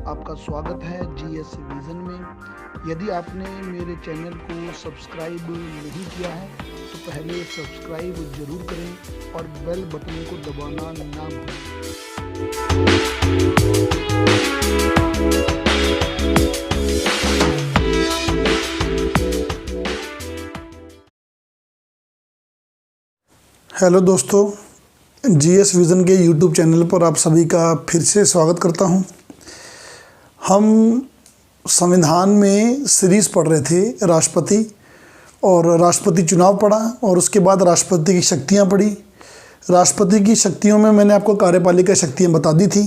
आपका स्वागत है जीएस विज़न में। यदि आपने मेरे चैनल को सब्सक्राइब नहीं किया है तो पहले सब्सक्राइब जरूर करें और बेल बटन को दबाना ना भूलें। हेलो दोस्तों, जीएस विज़न के यूट्यूब चैनल पर आप सभी का फिर से स्वागत करता हूं। हम संविधान में सीरीज़ पढ़ रहे थे राष्ट्रपति, और राष्ट्रपति चुनाव पढ़ा और उसके बाद राष्ट्रपति की शक्तियां पढ़ी। राष्ट्रपति की शक्तियों में मैंने आपको कार्यपालिका शक्तियां बता दी थी।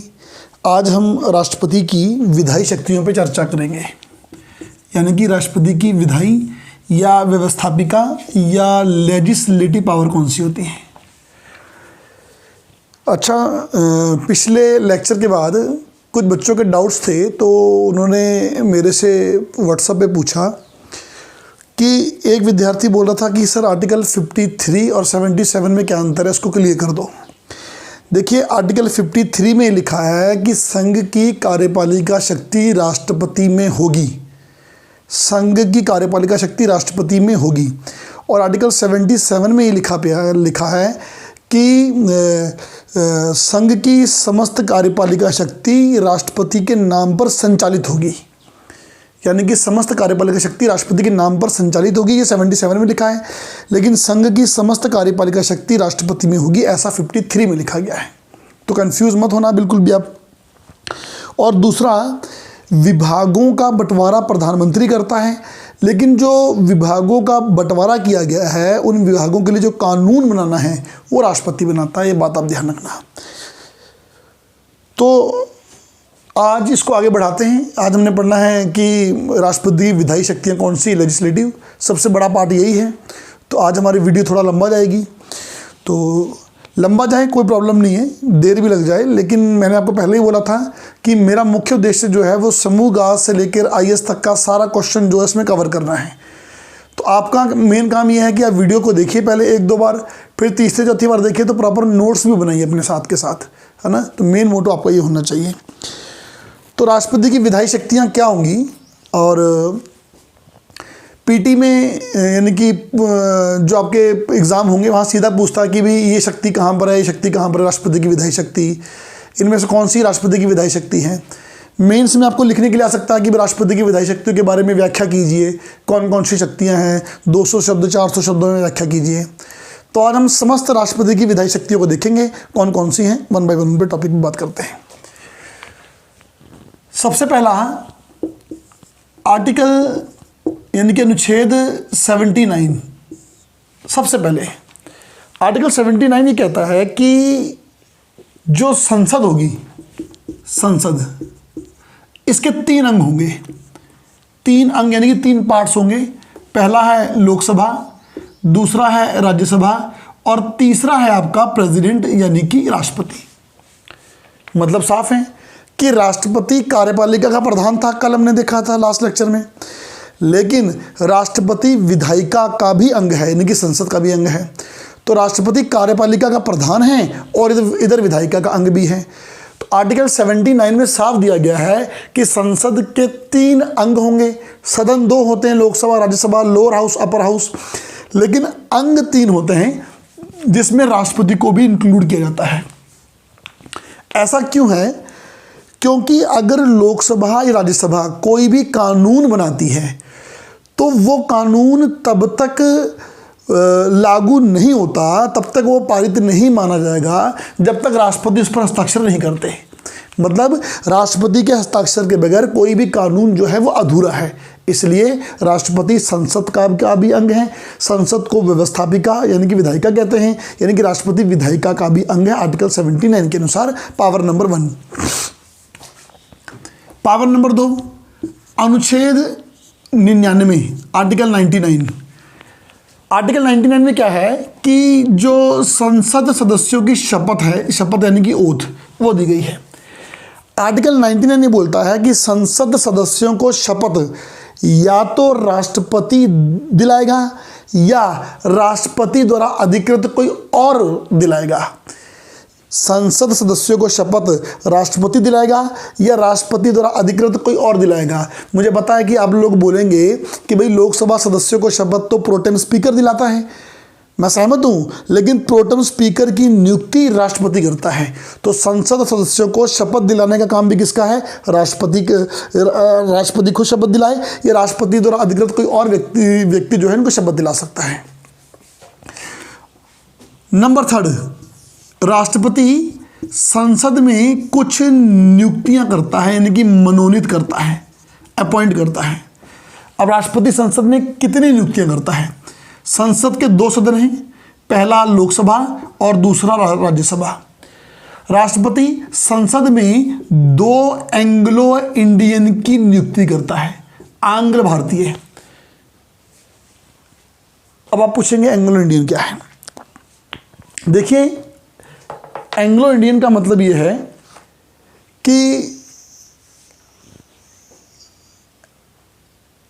आज हम राष्ट्रपति की विधायी शक्तियों पर चर्चा करेंगे, यानी कि राष्ट्रपति की विधायी या व्यवस्थापिका या लेजिस्लेटिव पावर कौन सी होती है। अच्छा, पिछले लेक्चर के बाद कुछ बच्चों के डाउट्स थे, तो उन्होंने मेरे से व्हाट्सएप पे पूछा कि एक विद्यार्थी बोल रहा था कि सर आर्टिकल 53 और 77 में क्या अंतर है, इसको क्लियर कर दो। देखिए, आर्टिकल 53 में लिखा है कि संघ की कार्यपालिका शक्ति राष्ट्रपति में होगी, संघ की कार्यपालिका शक्ति राष्ट्रपति में होगी। और आर्टिकल 77 में ये लिखा है कि संघ की समस्त कार्यपालिका शक्ति राष्ट्रपति के नाम पर संचालित होगी, यानी कि समस्त कार्यपालिका शक्ति राष्ट्रपति के नाम पर संचालित होगी। ये 77 में लिखा है, लेकिन संघ की समस्त कार्यपालिका शक्ति राष्ट्रपति में होगी, ऐसा 53 में लिखा गया है। तो कंफ्यूज मत होना बिल्कुल भी आप। और दूसरा, विभागों का बंटवारा प्रधानमंत्री करता है, लेकिन जो विभागों का बंटवारा किया गया है उन विभागों के लिए जो कानून बनाना है वो राष्ट्रपति बनाता है। ये बात आप ध्यान रखना। तो आज इसको आगे बढ़ाते हैं। आज हमने पढ़ना है कि राष्ट्रपति की विधायी शक्तियाँ कौन सी, लेजिस्लेटिव, सबसे बड़ा पार्ट यही है। तो आज हमारी वीडियो थोड़ा लंबा जाएगी, तो लंबा जाए कोई प्रॉब्लम नहीं है, देर भी लग जाए, लेकिन मैंने आपको पहले ही बोला था कि मेरा मुख्य उद्देश्य जो है वो समूह गा से लेकर आईएएस तक का सारा क्वेश्चन जो है इसमें कवर करना है। तो आपका मेन काम ये है कि आप वीडियो को देखिए पहले 1-2 बार, फिर तीसरे चौथी बार देखिए तो प्रॉपर नोट्स भी बनाइए अपने साथ के साथ, है ना। तो मेन मोटो आपका ये होना चाहिए। तो राष्ट्रपति की विधायी शक्तियाँ क्या होंगी, और पीटी में यानी कि जो आपके एग्ज़ाम होंगे वहाँ सीधा पूछता है कि भाई ये शक्ति कहाँ पर है, ये शक्ति कहाँ पर है, राष्ट्रपति की विधायी शक्ति, इनमें से कौन सी राष्ट्रपति की विधायी शक्ति है। मेंस में आपको लिखने के लिए आ सकता है कि राष्ट्रपति की विधायी शक्तियों के बारे में व्याख्या कीजिए, कौन कौन सी शक्तियाँ हैं, 200 शब्द 400 शब्दों में व्याख्या कीजिए। तो आज हम समस्त राष्ट्रपति की विधायी शक्तियों को देखेंगे कौन कौन सी हैं, 1 बाय 1 पे टॉपिक में बात करते हैं। सबसे पहला आर्टिकल यानी कि अनुच्छेद 79। सबसे पहले आर्टिकल 79 ये कहता है कि जो संसद होगी, संसद, इसके 3 अंग होंगे। 3 अंग यानी कि 3 पार्ट्स होंगे। पहला है लोकसभा, दूसरा है राज्यसभा, और तीसरा है आपका प्रेसिडेंट यानी कि राष्ट्रपति। मतलब साफ है कि राष्ट्रपति कार्यपालिका का प्रधान था, कल हमने देखा था लास्ट लेक्चर में, लेकिन राष्ट्रपति विधायिका का भी अंग है, यानी कि संसद का भी अंग है। तो राष्ट्रपति कार्यपालिका का प्रधान है और इधर विधायिका का अंग भी है। तो आर्टिकल 79 में साफ दिया गया है कि संसद के 3 अंग होंगे। सदन 2 होते हैं, Lok Sabha Rajya Sabha, lower house upper house, लेकिन अंग 3 होते हैं जिसमें राष्ट्रपति को भी इंक्लूड किया जाता है। ऐसा क्यों है? क्योंकि अगर लोकसभा या राज्यसभा कोई भी कानून बनाती है तो वो कानून तब तक लागू नहीं होता, तब तक वो पारित नहीं माना जाएगा जब तक राष्ट्रपति उस पर हस्ताक्षर नहीं करते। मतलब राष्ट्रपति के हस्ताक्षर के बगैर कोई भी कानून जो है वो अधूरा है। इसलिए राष्ट्रपति संसद का भी अंग है। संसद को व्यवस्थापिका यानी कि विधायिका कहते हैं, यानी कि राष्ट्रपति विधायिका का भी अंग है आर्टिकल 79 के अनुसार। Power number 1। पावर नंबर 2, अनुच्छेद 99, आर्टिकल 99। आर्टिकल 99 में क्या है कि जो संसद सदस्यों की शपथ है, शपथ यानी कि ओथ, वो दी गई है। आर्टिकल 99 ये बोलता है कि संसद सदस्यों को शपथ या तो राष्ट्रपति दिलाएगा या राष्ट्रपति द्वारा अधिकृत कोई और दिलाएगा। संसद सदस्यों को शपथ राष्ट्रपति दिलाएगा या राष्ट्रपति द्वारा अधिकृत कोई और दिलाएगा? मुझे पता है कि आप लोग बोलेंगे कि भाई लोकसभा सदस्यों को शपथ तो प्रोटेम स्पीकर दिलाता है, मैं सहमत हूँ, लेकिन प्रोटेम स्पीकर की नियुक्ति राष्ट्रपति करता है। तो संसद सदस्यों को शपथ दिलाने का काम भी किसका है? राष्ट्रपति खुद शपथ दिलाए या राष्ट्रपति द्वारा अधिकृत कोई और व्यक्ति जो है इनको शपथ दिला सकता है। नंबर 3, राष्ट्रपति संसद में कुछ नियुक्तियां करता है, यानी कि मनोनीत करता है, अपॉइंट करता है। अब राष्ट्रपति संसद में कितनी नियुक्तियां करता है? संसद के 2 सदन हैं, पहला लोकसभा और दूसरा राज्यसभा। राष्ट्रपति संसद में 2 एंग्लो इंडियन की नियुक्ति करता है, आंग्ल भारतीय। अब आप पूछेंगे एंग्लो इंडियन क्या है? देखिए, एंग्लो इंडियन का मतलब यह है कि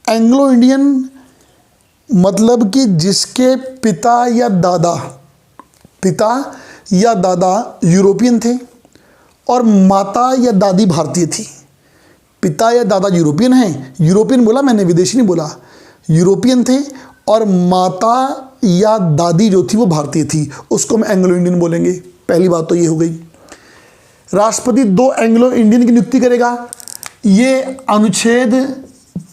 एंग्लो इंडियन मतलब कि जिसके पिता या दादा यूरोपियन थे और माता या दादी भारतीय थी। पिता या दादा यूरोपियन हैं, यूरोपियन बोला मैंने, विदेशी नहीं बोला, यूरोपियन थे और माता या दादी जो थी वो भारतीय थी, उसको हम एंग्लो इंडियन बोलेंगे। पहली बात तो ये हो गई। राष्ट्रपति 2 एंग्लो इंडियन की नियुक्ति करेगा, ये अनुच्छेद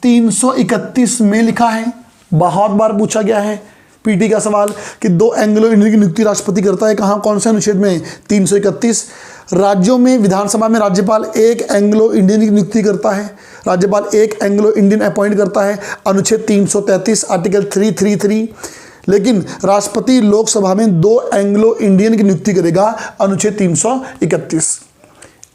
331 में लिखा है। बहुत बार पूछा गया है पीटी का सवाल कि 2 एंग्लो इंडियन की नियुक्ति राष्ट्रपति करता है, कहाँ, कौन से अनुच्छेद में? 331। राज्यों में विधानसभा में राज्यपाल 1 एंग्लो इंडियन की नियुक्ति करता है, राज्यपाल 1 एंग्लो इंडियन अपॉइंट करता है, अनुच्छेद 333 आर्टिकल 333। लेकिन राष्ट्रपति लोकसभा में 2 एंग्लो इंडियन की नियुक्ति करेगा, अनुच्छेद 331।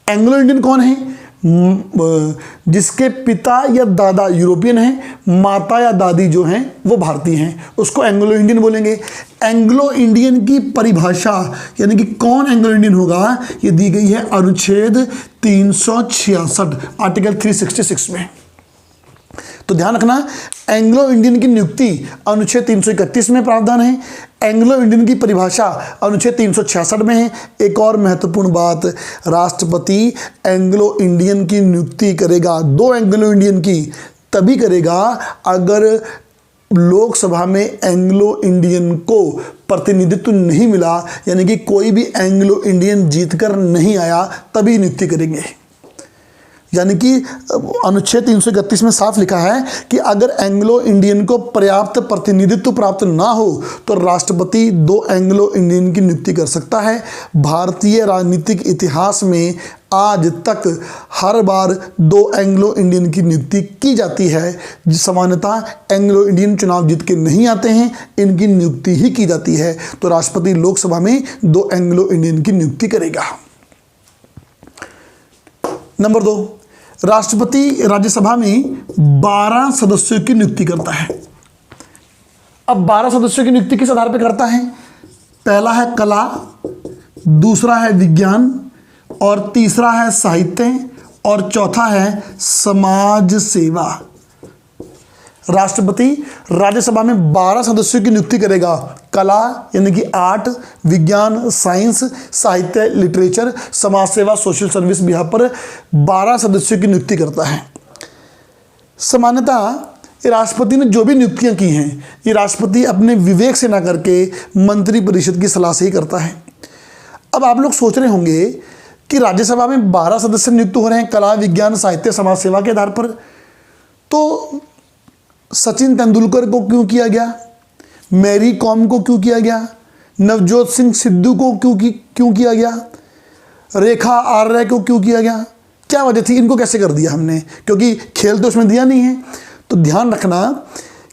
एंग्लो इंडियन कौन है? जिसके पिता या दादा यूरोपियन हैं, माता या दादी जो हैं वो भारतीय हैं, उसको एंग्लो इंडियन बोलेंगे। एंग्लो इंडियन की परिभाषा यानी कि कौन एंग्लो इंडियन होगा, ये दी गई है अनुच्छेद 366 आर्टिकल 366 में। तो ध्यान रखना, एंग्लो इंडियन की नियुक्ति अनुच्छेद 331 में प्रावधान है, एंग्लो इंडियन की परिभाषा अनुच्छेद 366 में है। एक और महत्वपूर्ण बात, राष्ट्रपति एंग्लो इंडियन की नियुक्ति करेगा, 2 एंग्लो इंडियन की तभी करेगा अगर लोकसभा में एंग्लो इंडियन को प्रतिनिधित्व नहीं मिला, यानी कि कोई भी एंग्लो इंडियन जीतकर नहीं आया, तभी नियुक्ति करेंगे। यानी कि अनुच्छेद 331 में साफ लिखा है कि अगर एंग्लो इंडियन को पर्याप्त प्रतिनिधित्व प्राप्त ना हो तो राष्ट्रपति 2 एंग्लो इंडियन की नियुक्ति कर सकता है। भारतीय राजनीतिक इतिहास में आज तक हर बार 2 एंग्लो इंडियन की नियुक्ति की जाती है। सामान्यतः एंग्लो इंडियन चुनाव जीत के नहीं आते हैं, इनकी नियुक्ति ही की जाती है। तो राष्ट्रपति लोकसभा में 2 एंग्लो इंडियन की नियुक्ति करेगा। नंबर 2, राष्ट्रपति राज्यसभा में 12 सदस्यों की नियुक्ति करता है। अब 12 सदस्यों की नियुक्ति किस आधार पर करता है? पहला है कला, दूसरा है विज्ञान और तीसरा है साहित्य और चौथा है समाज सेवा। राष्ट्रपति राज्यसभा में 12 सदस्यों की नियुक्ति करेगा, कला यानी कि आर्ट, विज्ञान साइंस, साहित्य लिटरेचर, समाज सेवा सोशल सर्विस बिहार पर 12 सदस्यों की नियुक्ति करता है। सामान्यतः राष्ट्रपति ने जो भी नियुक्तियां की हैं ये राष्ट्रपति अपने विवेक से ना करके मंत्रिपरिषद की सलाह से ही करता है। अब आप लोग सोच रहे होंगे कि राज्यसभा में 12 सदस्य नियुक्त हो रहे हैं कला, विज्ञान, साहित्य, समाज सेवा के आधार पर, तो सचिन तेंदुलकर को क्यों किया गया, मैरी कॉम को क्यों किया गया, नवजोत सिंह सिद्धू को क्यों किया गया, रेखा आर्य को क्यों किया गया? क्या वजह थी, इनको कैसे कर दिया हमने? क्योंकि खेल तो उसमें दिया नहीं है। तो ध्यान रखना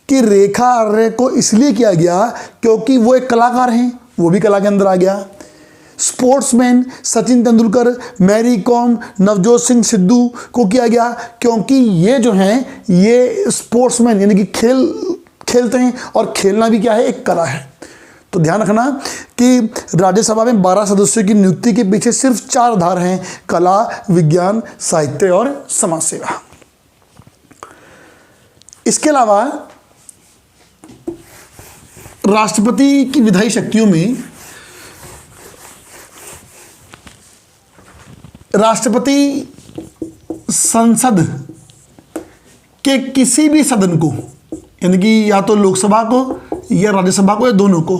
कि रेखा आर्य को इसलिए किया गया क्योंकि वो एक कलाकार हैं, वो भी कला के अंदर आ गया। स्पोर्ट्समैन सचिन तेंदुलकर, मैरी कॉम, नवजोत सिंह सिद्धू को किया गया क्योंकि ये जो हैं ये स्पोर्ट्समैन यानी कि खेलते हैं और खेलना भी क्या है, एक कला है। तो ध्यान रखना कि राज्यसभा में 12 सदस्यों की नियुक्ति के पीछे सिर्फ 4 आधार हैं, कला, विज्ञान, साहित्य और समाज सेवा। इसके अलावा राष्ट्रपति की विधायी शक्तियों में राष्ट्रपति संसद के किसी भी सदन को, यानी कि या तो लोकसभा को या राज्यसभा को या दोनों को,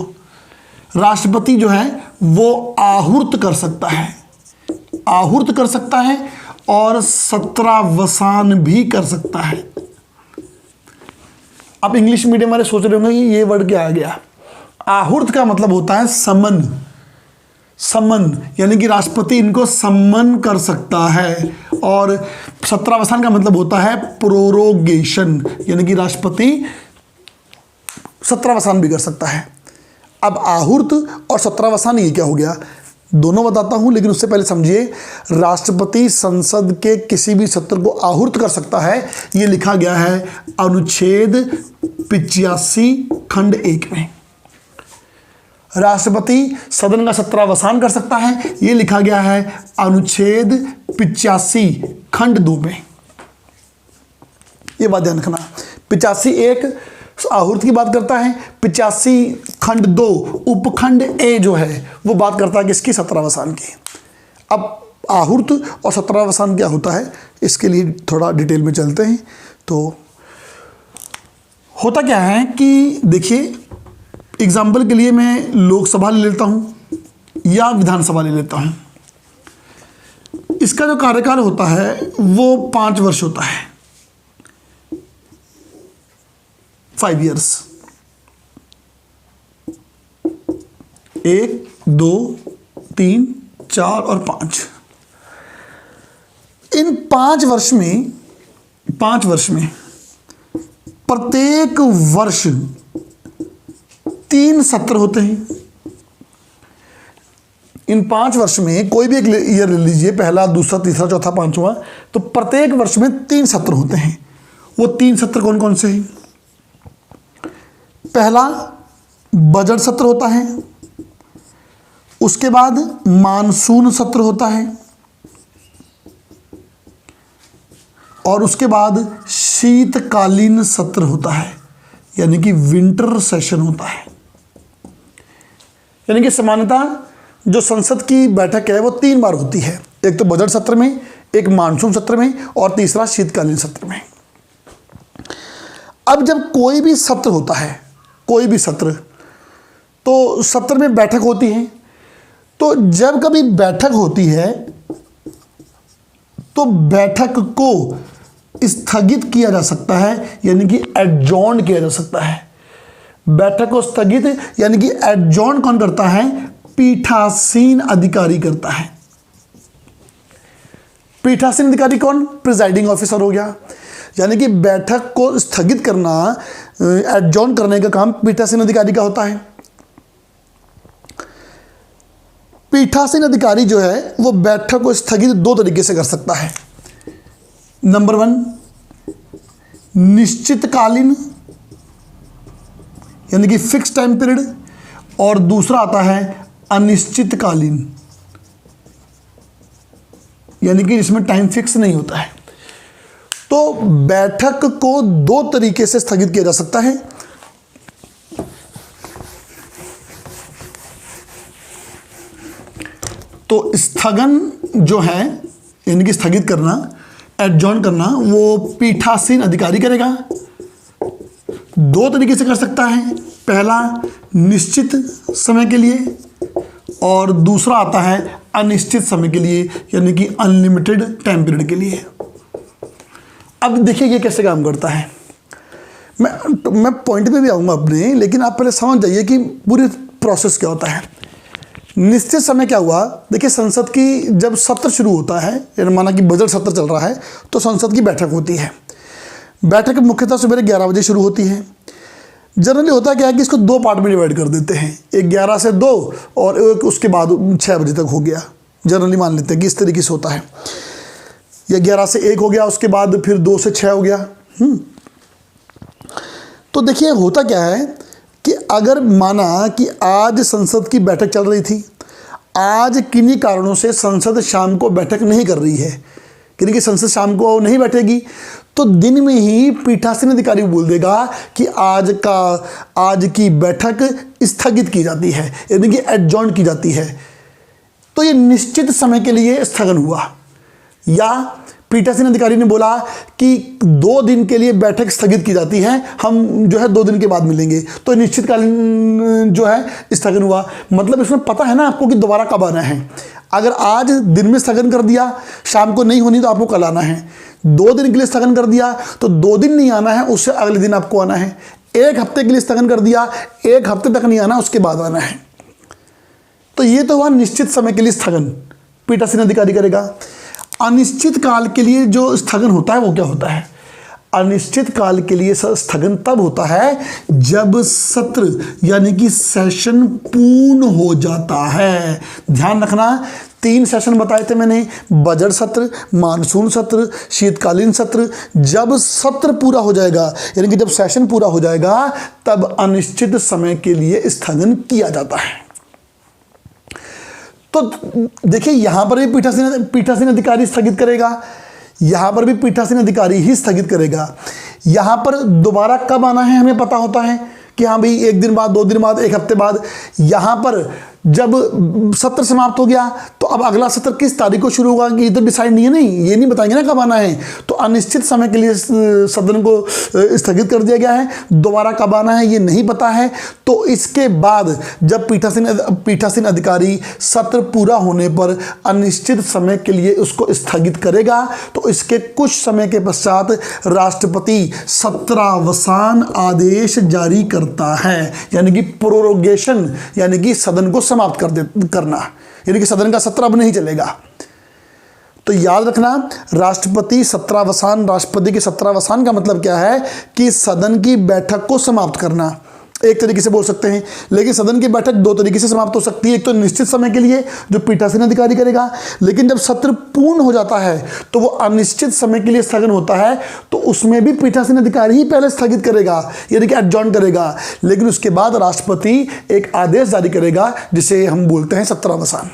राष्ट्रपति जो है वो आहूत कर सकता है, आहूत कर सकता है और सत्रावसान भी कर सकता है। अब इंग्लिश मीडियम वाले सोच रहे होंगे कि ये वर्ड क्या आ गया। आहूत का मतलब होता है समन, समन यानी कि राष्ट्रपति इनको सम्मन कर सकता है, और सत्रावसान का मतलब होता है प्रोरोगेशन, यानी कि राष्ट्रपति सत्रावसान भी कर सकता है। अब आहूत और सत्रावसान ये क्या हो गया, दोनों बताता हूं, लेकिन उससे पहले समझिए राष्ट्रपति संसद के किसी भी सत्र को आहूत कर सकता है, ये लिखा गया है अनुच्छेद 85 खंड 1 में। राष्ट्रपति सदन का सत्रावसान कर सकता है, ये लिखा गया है अनुच्छेद 85 खंड 2 में। ये बात ध्यान रखना। 85(1) आहूत की बात करता है, 85 खंड 2 उपखंड ए जो है वो बात करता है किसकी, सत्रावसान की। अब आहूत और सत्रावसान क्या होता है इसके लिए थोड़ा डिटेल में चलते हैं। तो होता क्या है कि देखिए, एग्जाम्पल के लिए मैं लोकसभा ले लेता हूँ या विधानसभा ले लेता हूँ। इसका जो कार्यकाल होता है वो 5 वर्ष होता है, 5 years। 1, 2, 3, 4 और 5। इन 5 वर्ष में प्रत्येक वर्ष 3 सत्र होते हैं। इन 5 वर्ष में कोई भी एक ईयर ले लीजिए, पहला, दूसरा, तीसरा, चौथा, 5वां, तो प्रत्येक वर्ष में 3 सत्र होते हैं। वो 3 सत्र कौन कौन से हैं? पहला बजट सत्र होता है, उसके बाद मानसून सत्र होता है, और उसके बाद शीतकालीन सत्र होता है, यानी कि विंटर सेशन होता है। यानी कि सामान्यतः जो संसद की बैठक है वो 3 बार होती है, एक तो बजट सत्र में, एक मानसून सत्र में, और तीसरा शीतकालीन सत्र में। अब जब कोई भी सत्र होता है, कोई भी सत्र, तो सत्र में बैठक होती है, तो जब कभी बैठक होती है तो बैठक को स्थगित किया जा सकता है, यानी कि एडजॉर्न किया जा सकता है। बैठक को स्थगित यानी कि एडजॉर्न कौन करता है? पीठासीन अधिकारी करता है। पीठासीन अधिकारी कौन? प्रिजाइडिंग ऑफिसर हो गया। यानी कि बैठक को स्थगित करना, एडजॉर्न करने का काम पीठासीन अधिकारी का होता है। पीठासीन अधिकारी जो है वो बैठक को स्थगित 2 तरीके से कर सकता है। नंबर 1 निश्चितकालीन, यानी कि फिक्स टाइम पीरियड, और दूसरा आता है अनिश्चितकालीन, यानी कि जिसमें टाइम फिक्स नहीं होता है। तो बैठक को 2 तरीके से स्थगित किया जा सकता है। तो स्थगन जो है, यानी कि स्थगित करना, एडजॉर्न करना, वो पीठासीन अधिकारी करेगा। 2 तरीके से कर सकता है, पहला निश्चित समय के लिए, और दूसरा आता है अनिश्चित समय के लिए, यानी कि अनलिमिटेड टाइम पीरियड के लिए। अब देखिए ये कैसे काम करता है। मैं पॉइंट पे भी आऊँगा अपने, लेकिन आप पहले समझ जाइए कि पूरी प्रोसेस क्या होता है। निश्चित समय क्या हुआ, देखिए संसद की जब सत्र शुरू होता है, यानी माना कि बजट सत्र चल रहा है, तो संसद की बैठक होती है। बैठक मुख्यतः सुबह 11 बजे शुरू होती है। जनरली होता क्या है कि इसको 2 पार्ट में डिवाइड कर देते हैं, एक 11 से 2 और एक उसके बाद 6 बजे तक हो गया। जनरली मान लेते हैं कि इस तरीके से होता है, या 11 से 1 हो गया, उसके बाद फिर 2 से 6 हो गया। तो देखिए होता क्या है कि अगर माना कि आज संसद की बैठक चल रही थी, आज किन्हीं कारणों से संसद शाम को बैठक नहीं कर रही है, यानी कि संसद शाम को नहीं बैठेगी, तो दिन में ही पीठासीन अधिकारी बोल देगा कि आज की बैठक स्थगित की जाती है, यानी कि एडजॉर्न की जाती है। तो ये निश्चित समय के लिए स्थगन हुआ, या पीठासीन अधिकारी ने बोला कि 2 दिन के लिए बैठक स्थगित की जाती है, हम जो है 2 दिन के बाद मिलेंगे, तो निश्चितकालीन जो है स्थगन हुआ। मतलब इसमें पता है ना आपको कि दोबारा कब आना है। अगर आज दिन में स्थगन कर दिया, शाम को नहीं होनी तो आपको कल आना है। 2 दिन के लिए स्थगन कर दिया तो 2 दिन नहीं आना है, उससे अगले दिन आपको आना है। 1 हफ्ते के लिए स्थगन कर दिया, 1 हफ्ते तक नहीं आना, उसके बाद आना है। तो ये तो हुआ निश्चित समय के लिए स्थगन, पीठासीन अधिकारी करेगा। अनिश्चित काल के लिए जो स्थगन होता है वो क्या होता है? अनिश्चित काल के लिए स्थगन तब होता है जब सत्र यानी कि सेशन पूर्ण हो जाता है। ध्यान रखना, 3 सेशन बताए थे मैंने, बजट सत्र, मानसून सत्र, शीतकालीन सत्र। जब सत्र पूरा हो जाएगा यानी कि जब सेशन पूरा हो जाएगा तब अनिश्चित समय के लिए स्थगन किया जाता है। तो देखिए यहां पर भी पीठासीन अधिकारी स्थगित करेगा, यहां पर भी पीठासीन अधिकारी ही स्थगित करेगा। यहां पर दोबारा कब आना है हमें पता होता है कि हाँ भाई 1 दिन बाद, 2 दिन बाद, 1 हफ्ते बाद। यहां पर जब सत्र समाप्त हो गया तो अब अगला सत्र किस तारीख को शुरू होगा कि ये तो डिसाइड नहीं है, नहीं ये नहीं बताएंगे ना कब आना है। तो अनिश्चित समय के लिए सदन को स्थगित कर दिया गया है, दोबारा कब आना है ये नहीं पता है। तो इसके बाद जब पीठासीन अधिकारी सत्र पूरा होने पर अनिश्चित समय के लिए उसको स्थगित करेगा तो इसके कुछ समय के पश्चात राष्ट्रपति सत्रावसान आदेश जारी करता है, यानी कि प्रोरोगेशन, यानी कि सदन को समाप्त करना, यानी कि सदन का सत्र अब नहीं चलेगा। तो याद रखना, राष्ट्रपति के सत्रावसान का मतलब क्या है कि सदन की बैठक को समाप्त करना, एक तरीके से बोल सकते हैं। लेकिन सदन की बैठक 2 तरीके से समाप्त हो सकती है। एक तो निश्चित समय के लिए जो पीठासीन अधिकारी करेगा, लेकिन जब सत्र पूर्ण हो जाता है तो वो अनिश्चित समय के लिए स्थगन होता है, तो उसमें भी पीठासीन अधिकारी ही पहले स्थगित करेगा, यानी कि एडजॉर्न करेगा। लेकिन उसके बाद राष्ट्रपति एक आदेश जारी करेगा जिसे हम बोलते हैं सत्रावसान।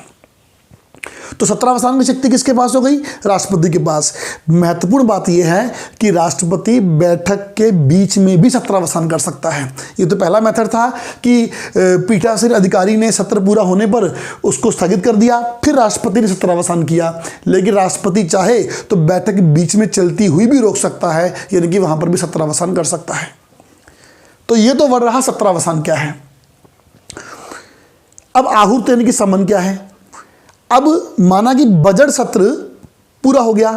तो सत्रावसान की शक्ति किसके पास हो गई? राष्ट्रपति के पास। महत्वपूर्ण बात यह है कि राष्ट्रपति बैठक के बीच में भी सत्रावसान कर सकता है। ये तो पहला मेथड था कि पीठासीन अधिकारी ने सत्र पूरा होने पर उसको स्थगित कर दिया, फिर राष्ट्रपति ने सत्रावसान किया। लेकिन राष्ट्रपति चाहे तो बैठक बीच में चलती हुई भी रोक सकता है, यानी कि वहां पर भी सत्रावसान कर सकता है। तो ये तो वर्ड रहा सत्रावसान क्या है। अब आहूत यानी कि समन क्या है। अब माना कि बजट सत्र पूरा हो गया,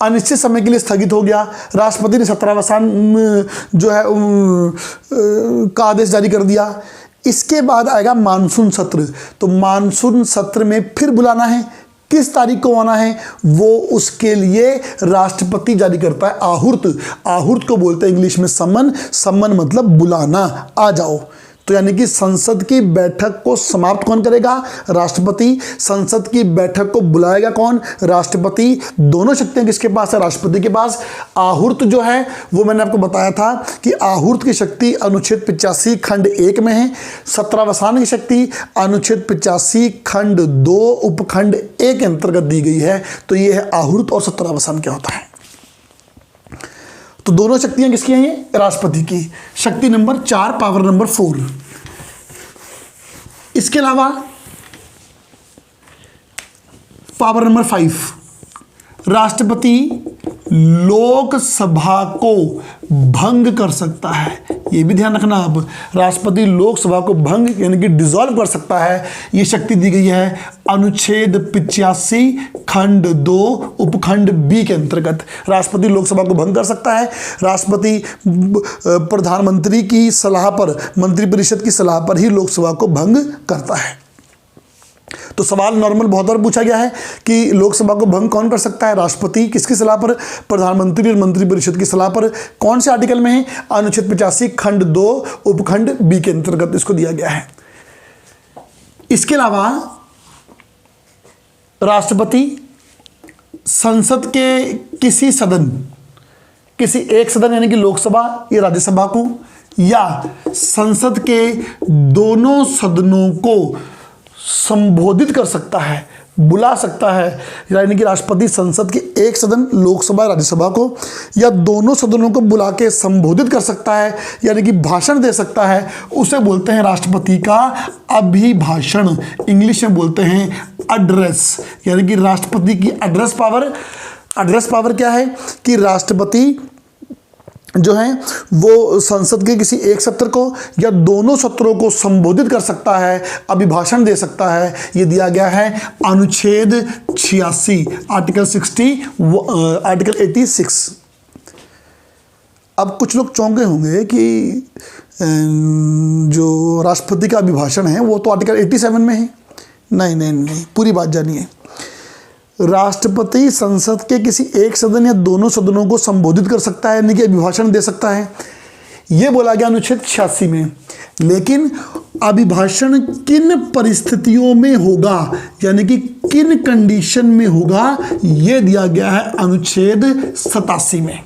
अनिश्चित समय के लिए स्थगित हो गया, राष्ट्रपति ने सत्रावसान जो है का आदेश जारी कर दिया। इसके बाद आएगा मानसून सत्र। तो मानसून सत्र में फिर बुलाना है, किस तारीख को आना है वो उसके लिए राष्ट्रपति जारी करता है आहूर्त। आहूर्त को बोलते हैं इंग्लिश में सम्मन। सम्मन मतलब बुलाना, आ जाओ। तो यानी कि संसद की बैठक को समाप्त कौन करेगा? राष्ट्रपति। संसद की बैठक को बुलाएगा कौन? राष्ट्रपति। दोनों शक्तियां किसके पास है? राष्ट्रपति के पास। आहूर्त जो है वो मैंने आपको बताया था कि आहूर्त की शक्ति अनुच्छेद 85 खंड 1 में है। सत्रावसान की शक्ति अनुच्छेद 85 खंड 2 उपखंड 1 के अंतर्गत दी गई है। तो ये है आहूर्त और सत्रावसान क्या होता है। तो दोनों शक्तियां किसकी हैं? ये राष्ट्रपति की। शक्ति नंबर 4, पावर नंबर 4। इसके अलावा पावर नंबर 5, राष्ट्रपति लोकसभा को भंग कर सकता है। ये भी ध्यान रखना आप, राष्ट्रपति लोकसभा को भंग यानी कि डिसॉल्व कर सकता है। ये शक्ति दी गई है अनुच्छेद 85 खंड 2 उपखंड बी के अंतर्गत। राष्ट्रपति लोकसभा को भंग कर सकता है। राष्ट्रपति प्रधानमंत्री की सलाह पर, मंत्रिपरिषद की सलाह पर ही लोकसभा को भंग करता है। तो सवाल नॉर्मल बहुत बार पूछा गया है कि लोकसभा को भंग कौन कर सकता है? राष्ट्रपति। किसकी सलाह पर? प्रधानमंत्री और मंत्रिपरिषद की सलाह पर। कौन से आर्टिकल में है? अनुच्छेद 85 खंड 2 उपखंड बी के अंतर्गत इसको दिया गया है। इसके अलावा राष्ट्रपति संसद के किसी एक सदन यानी कि लोकसभा या राज्यसभा को, या संसद के दोनों सदनों को संबोधित कर सकता है। बुला सकता है, यानी कि राष्ट्रपति संसद के एक सदन लोकसभा राज्यसभा को या दोनों सदनों को बुला के संबोधित कर सकता है, यानी कि भाषण दे सकता है, उसे बोलते हैं राष्ट्रपति का अभिभाषण। इंग्लिश में बोलते हैं एड्रेस, यानी कि राष्ट्रपति की एड्रेस पावर क्या है कि राष्ट्रपति जो है वो संसद के किसी एक सत्र को या दोनों सत्रों को संबोधित कर सकता है, अभिभाषण दे सकता है। ये दिया गया है अनुच्छेद 86 आर्टिकल 86। अब कुछ लोग चौंके होंगे कि जो राष्ट्रपति का अभिभाषण है वो तो आर्टिकल 87 में है। नहीं, पूरी बात जानिए। राष्ट्रपति संसद के किसी एक सदन या दोनों सदनों को संबोधित कर सकता है, यानी कि अभिभाषण दे सकता है, यह बोला गया अनुच्छेद 86 में। लेकिन अभिभाषण किन परिस्थितियों में होगा, यानी कि किन कंडीशन में होगा, यह दिया गया है अनुच्छेद 87 में।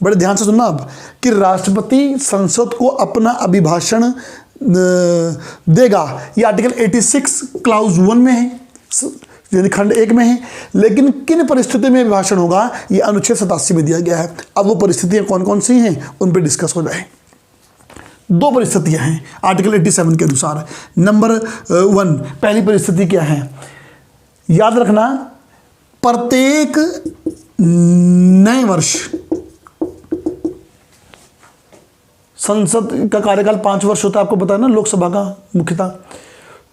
बड़े ध्यान से सुनना अब कि राष्ट्रपति संसद को अपना अभिभाषण देगा, यह आर्टिकल 86 क्लाउज 1 में है, यानी खंड 1 में है। लेकिन किन परिस्थिति में भाषण होगा, यह अनुच्छेद 87 में दिया गया है। अब वो परिस्थितियां कौन कौन सी हैं उन पर डिस्कस हो जाए। 2 परिस्थितियां हैं आर्टिकल 87 के अनुसार। नंबर 1, पहली परिस्थिति क्या है, याद रखना, प्रत्येक नए वर्ष, संसद का कार्यकाल 5 वर्ष होता है, आपको पता है ना, लोकसभा का मुख्यतः।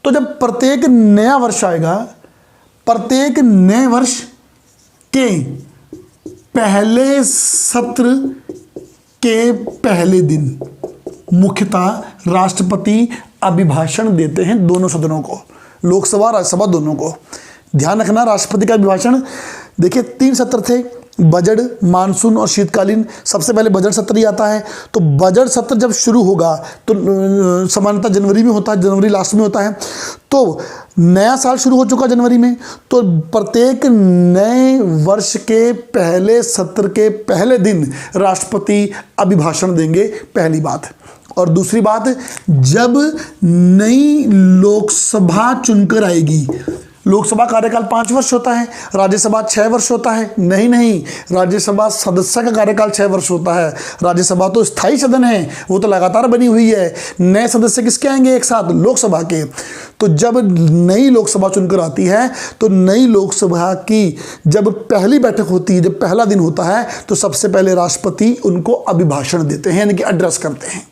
तो जब प्रत्येक नया वर्ष आएगा, प्रत्येक नए वर्ष के पहले सत्र के पहले दिन मुख्यतः राष्ट्रपति अभिभाषण देते हैं दोनों सदनों को, लोकसभा राज्यसभा दोनों को। ध्यान रखना, राष्ट्रपति का अभिभाषण, देखिए 3 सत्र थे, बजट, मानसून और शीतकालीन। सबसे पहले बजट सत्र ही आता है। तो बजट सत्र जब शुरू होगा तो सामान्यतः जनवरी में होता है, जनवरी लास्ट में होता है। तो नया साल शुरू हो चुका जनवरी में, तो प्रत्येक नए वर्ष के पहले सत्र के पहले दिन राष्ट्रपति अभिभाषण देंगे, पहली बात। और दूसरी बात, जब नई लोकसभा चुनकर आएगी, लोकसभा कार्यकाल 5 वर्ष होता है, राज्यसभा 6 वर्ष होता है। नहीं, राज्यसभा सदस्य का कार्यकाल 6 वर्ष होता है। राज्यसभा तो स्थायी सदन है, वो तो लगातार बनी हुई है। नए सदस्य किसके आएंगे एक साथ, लोकसभा के। तो जब नई लोकसभा चुनकर आती है, तो नई लोकसभा की जब पहली बैठक होती है, जब पहला दिन होता है, तो सबसे पहले राष्ट्रपति उनको अभिभाषण देते हैं, यानी कि एड्रेस करते हैं।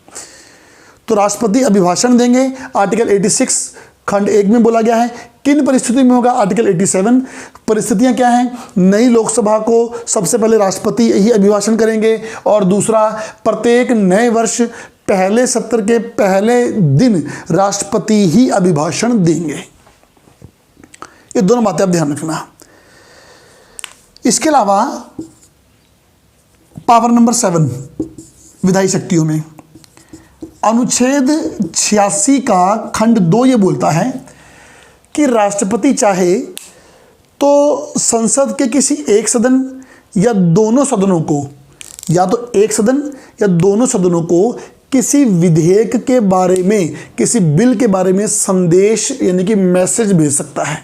तो राष्ट्रपति अभिभाषण देंगे, आर्टिकल 86 खंड 1 में बोला गया है। किन परिस्थिति में होगा, आर्टिकल 87। परिस्थितियां क्या हैं, नई लोकसभा को सबसे पहले राष्ट्रपति ही अभिभाषण करेंगे, और दूसरा, प्रत्येक नए वर्ष पहले सत्र के पहले दिन राष्ट्रपति ही अभिभाषण देंगे। ये दोनों बातें आप ध्यान रखना। इसके अलावा पावर नंबर 7 विधायी शक्तियों में अनुच्छेद 86 का खंड 2 ये बोलता है कि राष्ट्रपति चाहे तो संसद के किसी एक सदन या दोनों सदनों को, या तो एक सदन या दोनों सदनों को किसी विधेयक के बारे में, किसी बिल के बारे में संदेश यानी कि मैसेज भेज सकता है।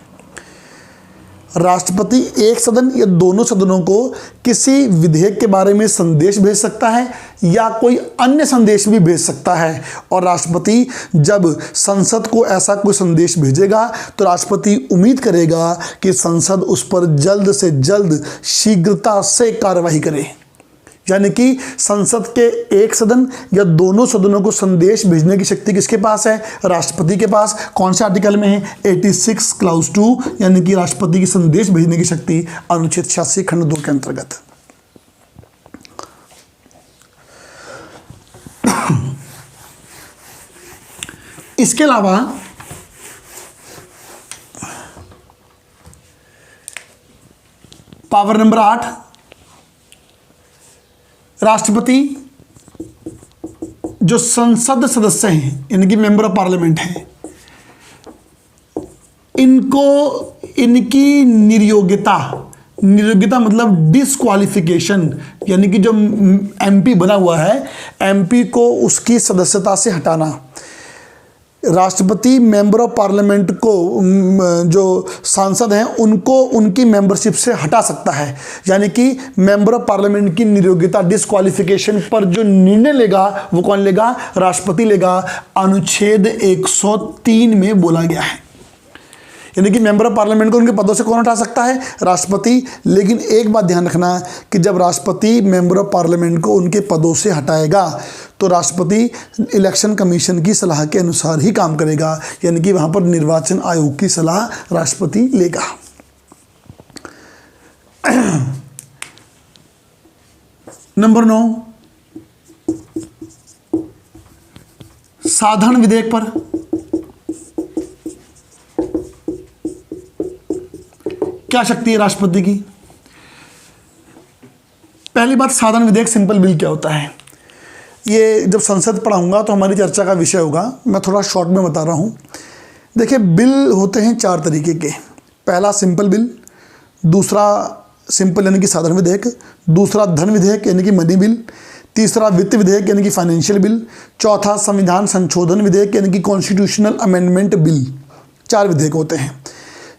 राष्ट्रपति एक सदन या दोनों सदनों को किसी विधेयक के बारे में संदेश भेज सकता है या कोई अन्य संदेश भी भेज सकता है। और राष्ट्रपति जब संसद को ऐसा कोई संदेश भेजेगा तो राष्ट्रपति उम्मीद करेगा कि संसद उस पर जल्द से जल्द शीघ्रता से कार्रवाई करे। यानी कि संसद के एक सदन या दोनों सदनों को संदेश भेजने की शक्ति किसके पास है, राष्ट्रपति के पास। कौन से आर्टिकल में है, 86 क्लाउज 2, यानी कि राष्ट्रपति की संदेश भेजने की शक्ति अनुच्छेद 86 खंड 2 के अंतर्गत। इसके अलावा पावर नंबर 8, राष्ट्रपति जो संसद सदस्य हैं यानी कि मेंबर ऑफ पार्लियामेंट हैं, इनको इनकी निर्योग्यता मतलब डिस्क्वालिफिकेशन, यानी कि जो एमपी बना हुआ है, एमपी को उसकी सदस्यता से हटाना, राष्ट्रपति मेंबर ऑफ पार्लियामेंट को जो सांसद हैं उनको उनकी मेंबरशिप से हटा सकता है। यानी कि मेंबर ऑफ पार्लियामेंट की नियोग्यता डिस्क्वालिफिकेशन पर जो निर्णय लेगा वो कौन लेगा? राष्ट्रपति लेगा। अनुच्छेद 103 में बोला गया है। यानी कि मेंबर ऑफ पार्लियामेंट को उनके पदों से कौन हटा सकता है? राष्ट्रपति। लेकिन एक बात ध्यान रखना कि जब राष्ट्रपति मेंबर ऑफ पार्लियामेंट को उनके पदों से हटाएगा तो राष्ट्रपति इलेक्शन कमीशन की सलाह के अनुसार ही काम करेगा। यानी कि वहां पर निर्वाचन आयोग की सलाह राष्ट्रपति लेगा। नंबर 9, साधारण विधेयक पर क्या शक्ति है राष्ट्रपति की? पहली बात, साधारण विधेयक सिंपल बिल क्या होता है? ये जब संसद पढ़ाऊंगा तो हमारी चर्चा का विषय होगा। मैं थोड़ा शॉर्ट में बता रहा हूँ। देखिए, बिल होते हैं 4 तरीके के। पहला सिंपल बिल, दूसरा सिंपल यानी कि साधारण विधेयक, दूसरा धन विधेयक यानी कि मनी बिल, तीसरा वित्त विधेयक यानी कि फाइनेंशियल बिल, चौथा संविधान संशोधन विधेयक यानी कि कॉन्स्टिट्यूशनल अमेंडमेंट बिल। 4 विधेयक होते हैं।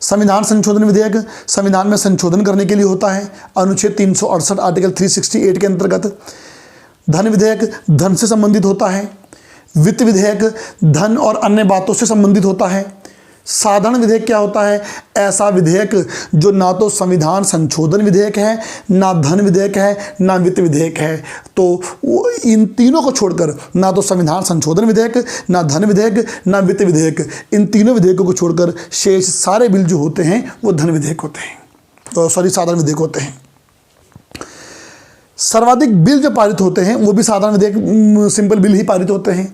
संविधान संशोधन विधेयक संविधान में संशोधन करने के लिए होता है, अनुच्छेद 368 आर्टिकल 368 के अंतर्गत। धन विधेयक धन से संबंधित होता है। वित्त विधेयक धन और अन्य बातों से संबंधित होता है। साधारण विधेयक क्या होता है? ऐसा विधेयक जो ना तो संविधान संशोधन विधेयक है, ना धन विधेयक है, ना वित्त विधेयक है। तो इन तीनों को छोड़कर, ना तो संविधान संशोधन विधेयक, ना धन विधेयक, ना वित्त विधेयक, इन तीनों विधेयकों को छोड़कर शेष सारे बिल जो होते हैं वो धन विधेयक होते हैं, तो साधारण विधेयक होते हैं। सर्वाधिक बिल जो पारित होते हैं वो भी साधारण विधेयक सिंपल बिल ही पारित होते हैं।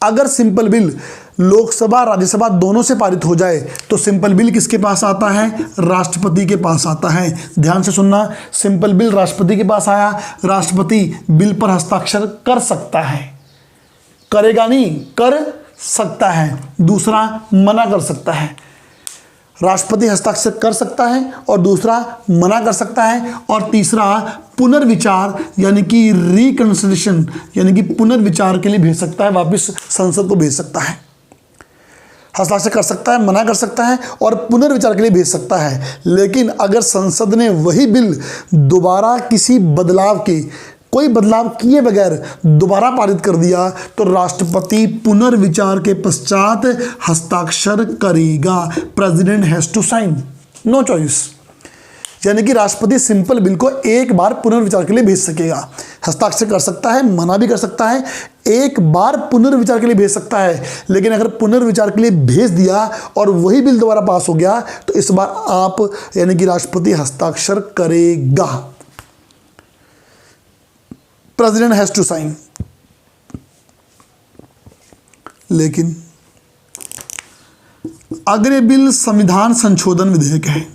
अगर सिंपल बिल लोकसभा राज्यसभा दोनों से पारित हो जाए तो सिंपल बिल किसके पास आता है? राष्ट्रपति के पास आता है। ध्यान से सुनना, सिंपल बिल राष्ट्रपति के पास आया, राष्ट्रपति बिल पर हस्ताक्षर कर सकता है, करेगा नहीं, कर सकता है। दूसरा, मना कर सकता है। राष्ट्रपति हस्ताक्षर कर सकता है और दूसरा मना कर सकता है, और तीसरा पुनर्विचार यानी कि रिकंसिडरेशन यानी कि पुनर्विचार के लिए भेज सकता है, वापस संसद को भेज सकता है। हस्ताक्षर कर सकता है, मना कर सकता है और पुनर्विचार के लिए भेज सकता है। लेकिन अगर संसद ने वही बिल दोबारा किसी बदलाव के, कोई बदलाव किए बगैर दोबारा पारित कर दिया तो राष्ट्रपति पुनर्विचार के पश्चात हस्ताक्षर करेगा। President has to sign, no choice. यानी कि राष्ट्रपति सिंपल बिल को एक बार पुनर्विचार के लिए भेज सकेगा। हस्ताक्षर कर सकता है, मना भी कर सकता है, एक बार पुनर्विचार के लिए भेज सकता है। लेकिन अगर पुनर्विचार के लिए भेज दिया और वही बिल दोबारा पास हो गया तो इस बार आप यानी कि राष्ट्रपति हस्ताक्षर करेगा। President has to sign. लेकिन अगर ये बिल संविधान संशोधन विधेयक है,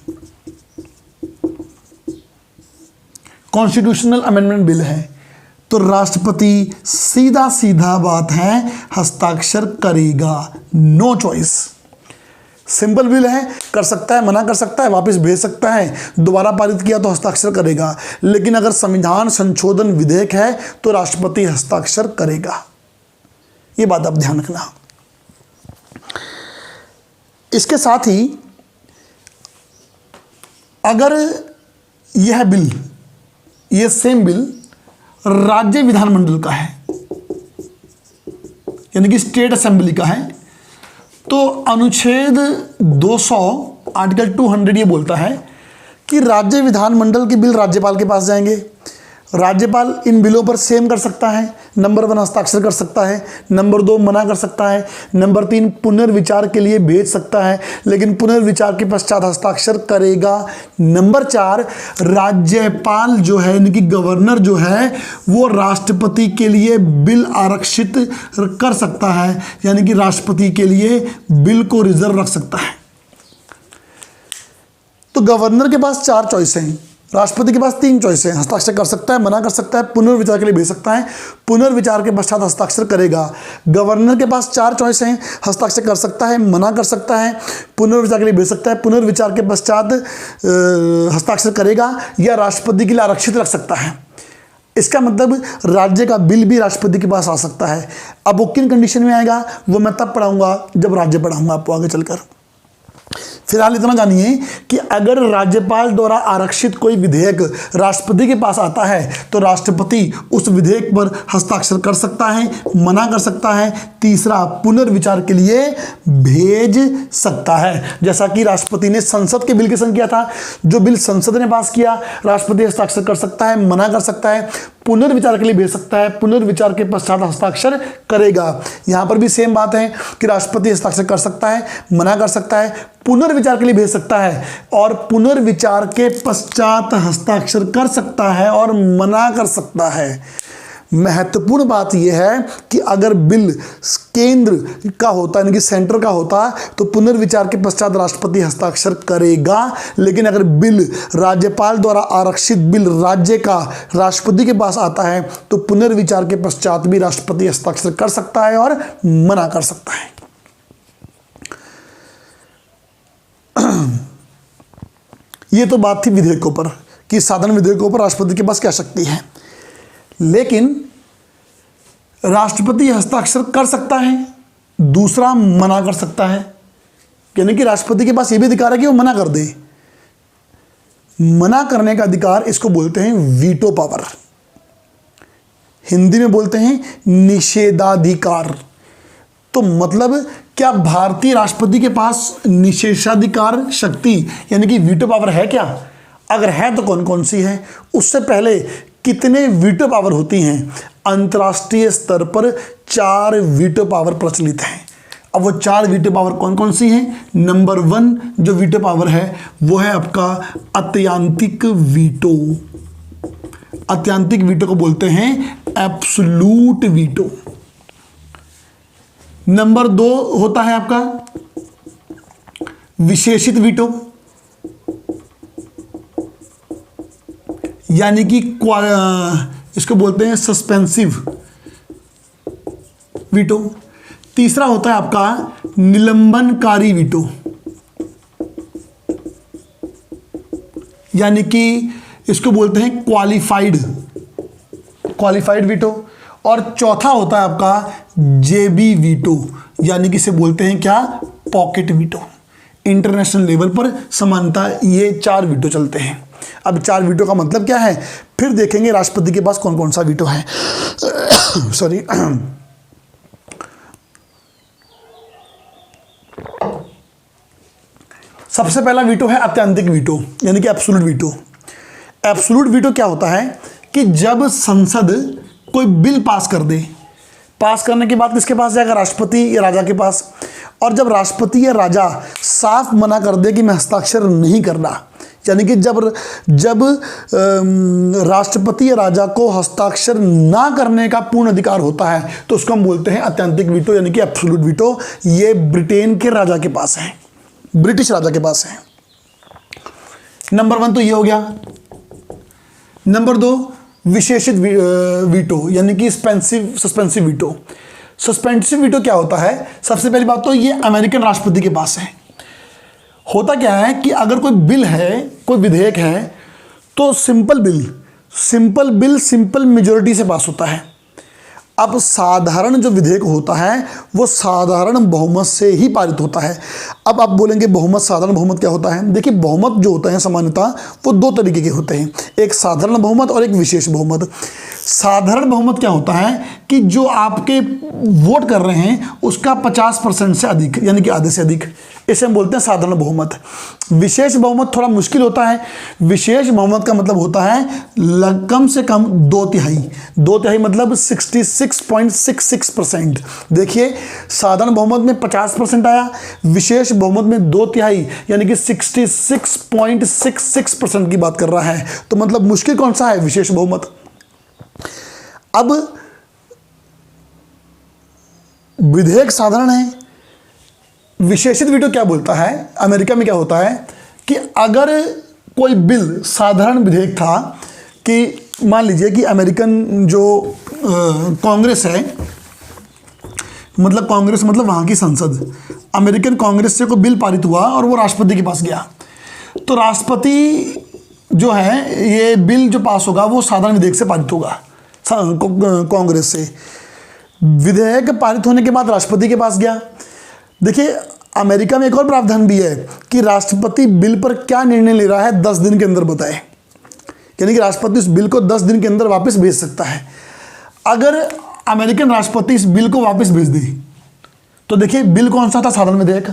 कॉन्स्टिट्यूशनल अमेंडमेंट बिल है, तो राष्ट्रपति सीधा सीधा बात है हस्ताक्षर करेगा, नो चॉइस। सिंपल बिल है, कर सकता है, मना कर सकता है, वापस भेज सकता है, दोबारा पारित किया तो हस्ताक्षर करेगा। लेकिन अगर संविधान संशोधन विधेयक है तो राष्ट्रपति हस्ताक्षर करेगा। ये बात आप ध्यान रखना। इसके साथ ही अगर यह बिल, ये सेम बिल राज्य विधानमंडल का है यानी कि स्टेट असेंबली का है, तो अनुच्छेद 200 आर्टिकल 200 ये बोलता है कि राज्य विधानमंडल के बिल राज्यपाल के पास जाएंगे। राज्यपाल इन बिलों पर सेम कर सकता है। नंबर 1 हस्ताक्षर कर सकता है, नंबर 2 मना कर सकता है, नंबर 3 पुनर्विचार के लिए भेज सकता है लेकिन पुनर्विचार के पश्चात हस्ताक्षर करेगा। नंबर 4 राज्यपाल जो है यानी कि गवर्नर जो है वो राष्ट्रपति के लिए बिल आरक्षित कर सकता है, यानी कि राष्ट्रपति के लिए बिल को रिजर्व रख सकता है। तो गवर्नर के पास 4 चॉइस हैं, राष्ट्रपति के पास 3 चॉइस हैं। हस्ताक्षर कर सकता है, मना कर सकता है, पुनर्विचार के लिए भेज सकता है, पुनर्विचार के पश्चात हस्ताक्षर करेगा। गवर्नर के पास 4 चॉइस हैं, हस्ताक्षर कर सकता है, मना कर सकता है, पुनर्विचार के लिए भेज सकता है, पुनर्विचार के पश्चात हस्ताक्षर करेगा, या राष्ट्रपति के लिए आरक्षित रख सकता है। इसका मतलब राज्य का बिल भी राष्ट्रपति के पास आ सकता है। अब वो किन कंडीशन में आएगा वो मैं तब पढ़ाऊंगा जब राज्य पढ़ाऊंगा आपको आगे चलकर। फिलहाल इतना जानिए कि अगर राज्यपाल द्वारा आरक्षित कोई विधेयक राष्ट्रपति के पास आता है तो राष्ट्रपति उस विधेयक पर हस्ताक्षर कर सकता है, मना कर सकता है, तीसरा पुनर्विचार के लिए भेज सकता है। जैसा कि राष्ट्रपति ने संसद के बिल के संग किया था, जो बिल संसद ने पास किया राष्ट्रपति हस्ताक्षर कर सकता है, मना कर सकता है, पुनर्विचार के लिए भेज सकता है, पुनर्विचार के पश्चात हस्ताक्षर करेगा। यहाँ पर भी सेम बात है कि राष्ट्रपति हस्ताक्षर कर सकता है, मना कर सकता है, पुनर्विचार के लिए भेज सकता है और पुनर्विचार के पश्चात हस्ताक्षर कर सकता है और मना कर सकता है। महत्वपूर्ण बात यह है कि अगर बिल केंद्र का होता यानी कि सेंटर का होता तो पुनर्विचार के पश्चात राष्ट्रपति हस्ताक्षर करेगा, लेकिन अगर बिल राज्यपाल द्वारा आरक्षित बिल राज्य का राष्ट्रपति के पास आता है तो पुनर्विचार के पश्चात भी राष्ट्रपति हस्ताक्षर कर सकता है और मना कर सकता है। ये तो बात थी विधेयकों पर कि साधारण विधेयकों पर राष्ट्रपति के पास क्या शक्ति है, लेकिन राष्ट्रपति हस्ताक्षर कर सकता है, दूसरा मना कर सकता है। यानी कि राष्ट्रपति के पास यह भी अधिकार है कि वो मना कर दे। मना करने का अधिकार इसको बोलते हैं वीटो पावर, हिंदी में बोलते हैं निषेधाधिकार। तो मतलब क्या भारतीय राष्ट्रपति के पास निषेधाधिकार शक्ति यानी कि वीटो पावर है क्या? अगर है तो कौन कौन सी है? उससे पहले कितने वीटो पावर होती हैं? अंतर्राष्ट्रीय स्तर पर 4 वीटो पावर प्रचलित हैं। अब वो 4 वीटो पावर कौन कौन सी हैं? नंबर 1 जो वीटो पावर है वो है आपका अत्यंतिक वीटो। अत्यंतिक वीटो को बोलते हैं एब्सोल्यूट वीटो। नंबर 2 होता है आपका विशेषित वीटो, यानी कि इसको बोलते हैं सस्पेंसिव वीटो। तीसरा होता है आपका निलंबनकारी वीटो, यानी कि इसको बोलते हैं क्वालिफाइड वीटो। और चौथा होता है आपका जेबी वीटो, यानी कि इसे बोलते हैं क्या? Pocket veto. इंटरनेशनल लेवल पर सामान्यतः ये 4 वीटो चलते हैं। अब 4 वीटो का मतलब क्या है फिर देखेंगे राष्ट्रपति के पास कौन कौन सा वीटो है। सॉरी। सबसे पहला वीटो है अत्यंतिक वीटो यानी कि एब्सोल्यूट वीटो। एब्सोल्यूट वीटो क्या होता है कि जब संसद कोई बिल पास कर दे, पास करने के बाद किसके पास जाएगा? राष्ट्रपति या राजा के पास। और जब राष्ट्रपति या राजा साफ मना कर दे कि मैं हस्ताक्षर नहीं करना, यानी कि जब राष्ट्रपति या राजा को हस्ताक्षर ना करने का पूर्ण अधिकार होता है तो उसको हम बोलते हैं अत्यंतिक वीटो यानी कि एब्सोल्यूट वीटो। ये ब्रिटेन के राजा के पास है, ब्रिटिश राजा के पास है। नंबर 1 तो ये हो गया। नंबर 2 विशेषित वीटो यानी कि सस्पेंसिव वीटो। सस्पेंसिव वीटो क्या होता है? सबसे पहली बात तो ये अमेरिकन राष्ट्रपति के पास है। होता क्या है कि अगर कोई बिल है, कोई विधेयक है तो सिंपल बिल सिंपल मेजॉरिटी से पास होता है। अब साधारण जो विधेयक होता है वो साधारण बहुमत से ही पारित होता है। अब आप बोलेंगे बहुमत, साधारण बहुमत क्या होता है? देखिए बहुमत जो होता है सामान्यतः वो 2 तरीके के होते हैं, एक साधारण बहुमत और एक विशेष बहुमत। साधारण बहुमत क्या होता है कि जो आपके वोट कर रहे हैं उसका 50% से अधिक यानी कि आधे से अधिक, इसे हम बोलते हैं साधारण बहुमत। विशेष बहुमत थोड़ा मुश्किल होता है। विशेष बहुमत का मतलब होता है कम से कम 2/3 मतलब 66.66%। देखिए साधारण बहुमत में 50% आया, विशेष बहुमत में 2/3 यानी कि 66.66% की बात कर रहा है। तो मतलब मुश्किल कौन सा है? विशेष बहुमत। अब विधेयक साधारण है। विशेषित वीटो क्या बोलता है? अमेरिका में क्या होता है कि अगर कोई बिल साधारण विधेयक था कि मान लीजिए कि अमेरिकन जो कांग्रेस है, मतलब कांग्रेस मतलब वहाँ की संसद, अमेरिकन कांग्रेस से कोई बिल पारित हुआ और वो राष्ट्रपति के पास गया, तो राष्ट्रपति जो है ये बिल जो पास होगा वो साधारण विधेयक से पारित होगा कांग्रेस से। विधेयक पारित होने के बाद राष्ट्रपति के पास गया। देखिए अमेरिका में एक और प्रावधान भी है कि राष्ट्रपति बिल पर क्या निर्णय ले रहा है 10 दिन के अंदर बताए, यानी कि राष्ट्रपति उस बिल को 10 दिन के अंदर वापस भेज सकता है। अगर अमेरिकन राष्ट्रपति इस बिल को वापस भेज दे तो देखिए बिल कौन सा था, साधारण विधेयक।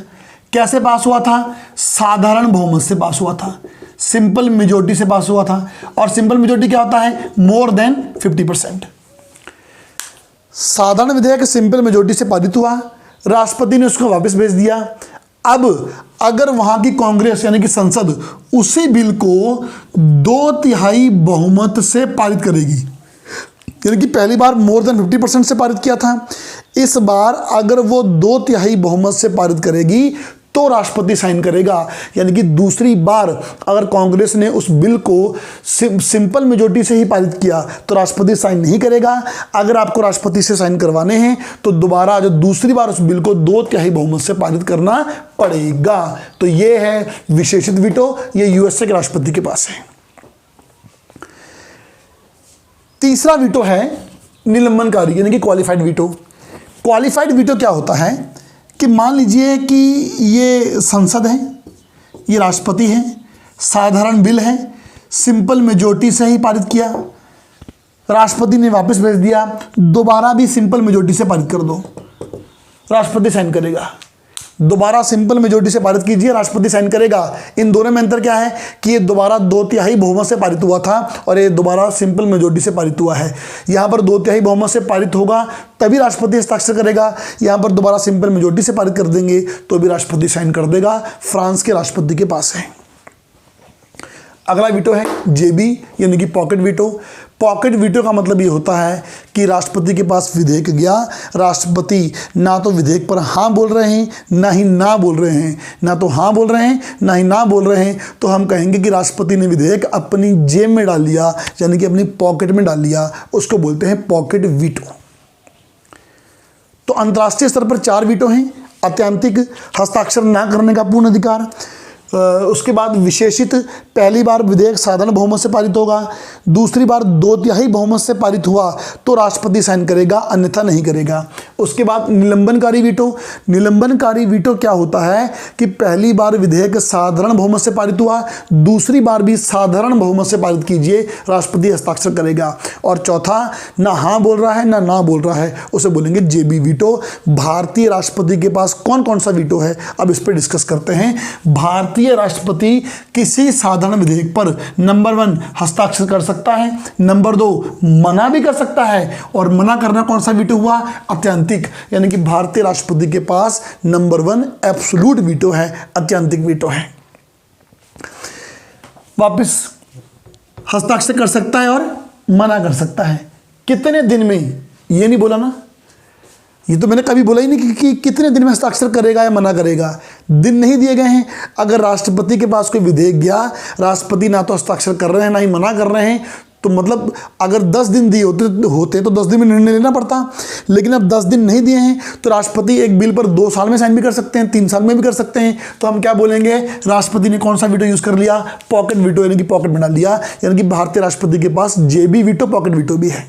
कैसे पास हुआ था? साधारण बहुमत से पास हुआ था, सिंपल मेजोरिटी से पास हुआ था। और सिंपल मेजोरिटी क्या होता है? More than 50%। साधारण विधेयक सिंपल मेजोरिटी से पारित हुआ, राष्ट्रपति ने उसको वापस भेज दिया। अब अगर वहां की कांग्रेस यानी कि संसद उसी बिल को 2/3 बहुमत से पारित करेगी, यानी कि पहली बार मोर देन 50% से पारित किया था, इस बार अगर वो 2/3 बहुमत से पारित करेगी तो राष्ट्रपति साइन करेगा। यानी कि दूसरी बार अगर कांग्रेस ने उस बिल को सिंपल मेजोरिटी से ही पारित किया तो राष्ट्रपति साइन नहीं करेगा। अगर आपको राष्ट्रपति से साइन करवाने हैं तो दोबारा जो दूसरी बार उस बिल को 2/3 बहुमत से पारित करना पड़ेगा। तो ये है विशेषित वीटो, ये यूएसए के राष्ट्रपति के पास है। तीसरा वीटो है निलंबनकारी यानी कि क्वालिफाइड वीटो। क्वालिफाइड वीटो क्या होता है कि मान लीजिए कि ये संसद है, ये राष्ट्रपति है, साधारण बिल है, सिंपल मेजोरिटी से ही पारित किया, राष्ट्रपति ने वापस भेज दिया, दोबारा भी सिंपल मेजोरिटी से पारित कर दो, राष्ट्रपति साइन करेगा। दोबारा सिंपल मेजोरिटी से पारित कीजिए, राष्ट्रपति साइन करेगा। इन दोनों में अंतर क्या है कि ये दोबारा 2/3 बहुमत से पारित हुआ था और ये दोबारा सिंपल मेजोरिटी से पारित हुआ है। यहाँ पर 2/3 बहुमत से पारित होगा तभी राष्ट्रपति हस्ताक्षर करेगा, यहाँ पर दोबारा सिंपल मेजोरिटी से पारित कर देंगे तो भी राष्ट्रपति साइन कर देगा। फ्रांस के राष्ट्रपति के पास है। अगला वीटो है जेबी यानी कि पॉकेट वीटो। पॉकेट वीटो का मतलब ये होता है कि राष्ट्रपति के पास विधेयक गया, राष्ट्रपति ना तो विधेयक पर हाँ बोल रहे हैं ना ही ना बोल रहे हैं, ना तो हाँ बोल रहे हैं ना ही ना बोल रहे हैं, तो हम कहेंगे कि राष्ट्रपति ने विधेयक अपनी जेब में डाल लिया यानी कि अपनी पॉकेट में डाल लिया, उसको बोलते हैं पॉकेट वीटो। तो अंतर्राष्ट्रीय स्तर पर 4 वीटो हैं। अत्यंतिक हस्ताक्षर ना करने का पूर्ण अधिकार, उसके बाद विशेषित पहली बार विधेयक साधारण बहुमत से पारित होगा, दूसरी बार 2/3 बहुमत से पारित हुआ तो राष्ट्रपति साइन करेगा अन्यथा नहीं करेगा। उसके बाद निलंबनकारी वीटो। निलंबनकारी वीटो क्या होता है कि पहली बार विधेयक साधारण बहुमत से पारित हुआ, दूसरी बार भी साधारण बहुमत से पारित कीजिए, राष्ट्रपति हस्ताक्षर करेगा। और चौथा, ना हाँ बोल रहा है ना ना बोल रहा है, उसे बोलेंगे जेबी वीटो। भारतीय राष्ट्रपति के पास कौन कौन सा वीटो है अब इस पर डिस्कस करते हैं। भारतीय राष्ट्रपति किसी साधारण विधेयक पर नंबर 1 हस्ताक्षर कर सकता है, नंबर 2 मना भी कर सकता है, और मना करना कौन सा वीटो हुआ? अत्यंतिक, यानी कि भारतीय राष्ट्रपति के पास नंबर 1 एब्सोल्यूट वीटो है, अत्यंतिक वीटो है। वापस हस्ताक्षर कर सकता है और मना कर सकता है। कितने दिन में, ये नहीं बोला ना, ये तो मैंने कभी बोला ही नहीं कि कितने दिन में हस्ताक्षर करेगा या मना करेगा, दिन नहीं दिए गए हैं। अगर राष्ट्रपति के पास कोई विधेयक गया, राष्ट्रपति ना तो हस्ताक्षर कर रहे हैं ना ही मना कर रहे हैं, तो मतलब अगर 10 दिन दिए होते तो 10 दिन में निर्णय लेना पड़ता, लेकिन अब 10 दिन नहीं दिए हैं तो राष्ट्रपति एक बिल पर 2 साल में साइन भी कर सकते हैं, 3 साल में भी कर सकते हैं। तो हम क्या बोलेंगे? राष्ट्रपति ने कौन सा वीटो यूज़ कर लिया? पॉकेट वीटो, यानी कि पॉकेट में डाल लिया, यानी कि भारतीय राष्ट्रपति के पास जेबी वीटो, पॉकेट वीटो भी है।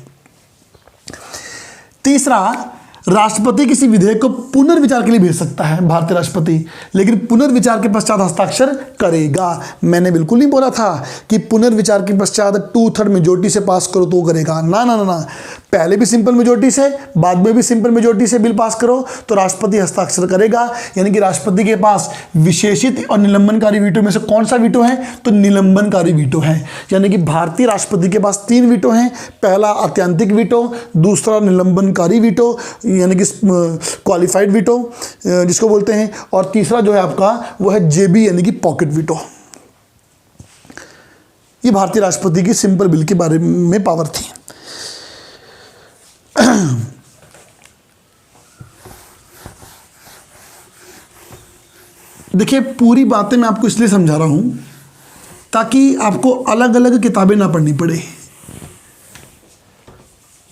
तीसरा, राष्ट्रपति किसी विधेयक को पुनर्विचार के लिए भेज सकता है भारतीय राष्ट्रपति, लेकिन पुनर्विचार के पश्चात हस्ताक्षर करेगा। मैंने बिल्कुल नहीं बोला था कि पुनर्विचार के पश्चात 2/3 मेजोरिटी से पास करो तो करेगा, ना ना ना ना, पहले भी सिंपल मेजोरिटी से बाद में भी सिंपल मेजोरिटी से बिल पास करो तो राष्ट्रपति हस्ताक्षर करेगा। यानी कि राष्ट्रपति के पास विशेषित और निलंबनकारी वीटो में से कौन सा वीटो है? तो निलंबनकारी वीटो है। यानी कि भारतीय राष्ट्रपति के पास 3 वीटो हैं। पहला अत्यंतिक वीटो, दूसरा निलंबनकारी वीटो यानी कि क्वालिफाइड वीटो जिसको बोलते हैं, और तीसरा जो है आपका वो है जेबी यानी कि पॉकेट वीटो। ये भारतीय राष्ट्रपति की सिंपल बिल के बारे में पावर थी। देखिए पूरी बातें मैं आपको इसलिए समझा रहा हूं ताकि आपको अलग अलग किताबें ना पढ़नी पड़े,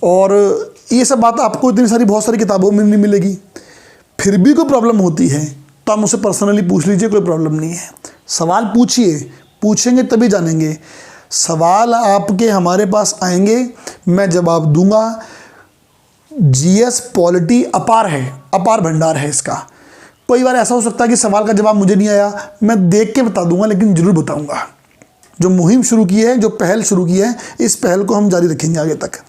और ये सब बात आपको इतनी सारी बहुत सारी किताबों में नहीं मिलेगी। फिर भी कोई प्रॉब्लम होती है तो आप मुझसे पर्सनली पूछ लीजिए, कोई प्रॉब्लम नहीं है। सवाल पूछिए, पूछेंगे तभी जानेंगे। सवाल आपके हमारे पास आएंगे, मैं जवाब दूंगा। जीएस पॉलिटी अपार है, अपार भंडार है इसका। कई बार ऐसा हो सकता है कि सवाल का जवाब मुझे नहीं आया, मैं देख के बता दूंगा, लेकिन जरूर बताऊंगा। जो मुहिम शुरू की है, जो पहल शुरू की है, इस पहल को हम जारी रखेंगे आगे तक।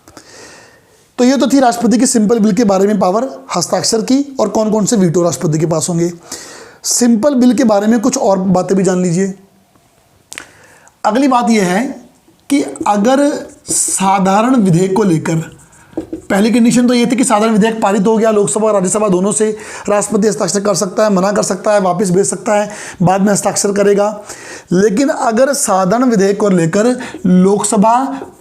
तो ये तो थी राष्ट्रपति के सिंपल बिल के बारे में पावर, हस्ताक्षर की, और कौन कौन से वीटो राष्ट्रपति के पास होंगे। सिंपल बिल के बारे में कुछ और बातें भी जान लीजिए। अगली बात यह है कि अगर साधारण विधेयक को लेकर, पहली कंडीशन तो ये थी कि साधारण विधेयक पारित हो गया लोकसभा और राज्यसभा दोनों से, राष्ट्रपति हस्ताक्षर कर सकता है, मना कर सकता है, वापस भेज सकता है, बाद में हस्ताक्षर करेगा। लेकिन अगर साधारण विधेयक को लेकर लोकसभा